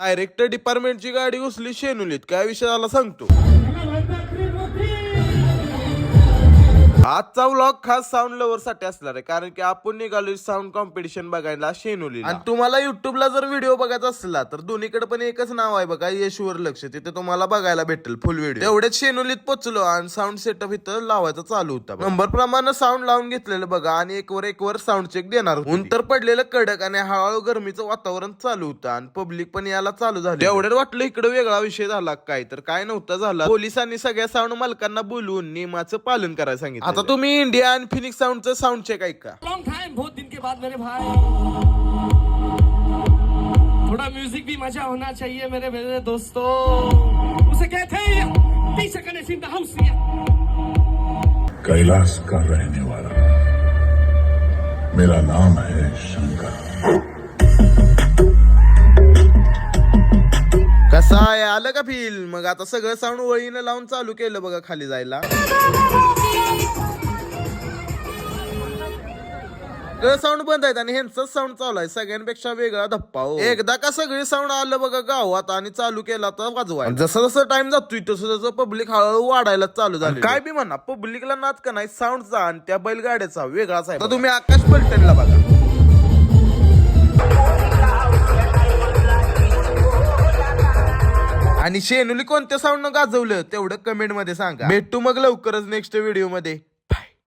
Direct डिपार्टमेंटची गाडी घुसली शेनुलीत. काय विषय झाला सांगतो. आजचा व्लॉग खास साऊंड लवर साठी असणार आहे, कारण की आपण निघालो साऊंड कॉम्पिटिशन बघायला शेनुली. आणि तुम्हाला युट्यूबला जर व्हिडिओ बघायचा असला तर दोन्हीकडे पण एकच नाव आहे बघा, यशवर लक्ष. तिथे तुम्हाला बघायला भेटेल फुल व्हिडिओ. तेवढ्याच शेनुलीत पोचलो आणि साऊंड सेटअप इथं लावायचा चालू होता. नंबर प्रमाणे साऊंड लावून घेतलेलं बघा आणि एक वर साऊंड चेक देणार. ऊन तर पडलेलं कडक आणि हळूहळू गरमीचं वातावरण चालू होतं आणि पब्लिक पण यायला चालू झाली. एवढ्यात वाटलं इकडे वेगळा विषय झाला काय, तर काय नव्हतं झाला. पोलिसांनी सगळ्या साऊंड मालकांना बोलवून नियमाचं पालन करायला सांगितलं. आता तुम्ही इंडिया आणि फिनिक्स साऊंडचं साऊंड चेक ऐका. लॉन्ग टाइम, बहुत दिन के बाद मेरे भाई, थोड़ा म्यूजिक भी मजा होना चाहिए मेरे मेरे दोस्तों. उसे कहते हैं पीछे कने सिंह द हाउस. कैलाश का रहने वाला मेरा नाम है शंकर. कसा आहे, आलं का फील? मग आता सगळं साऊंड वळीनं लावून चालू केलं बघा खाली जायला. साऊंड बंद आहेत आणि ह्यांचं साऊंड चालू आहे. सगळ्यांपेक्षा वेगळा धप्पा. एकदा का सगळे साऊंड आलं बघा गावात आणि चालू केला तर वाजवाय. जसं जसं टाइम जातोय तसं तसं पब्लिक हळूहळू वाढायला चालू झालं. काय बी म्हणा, पब्लिकला नाच का नाही साऊंडचा आणि त्या बैलगाड्याचा वेगळाच आहे. तर तुम्ही आकाश पलटणला बघा. आणि शेनुली कोणत्या साऊंड गाजवलं तेवढं कमेंट मध्ये सांगा. भेटू मग लवकरच नेक्स्ट व्हिडिओ मध्ये.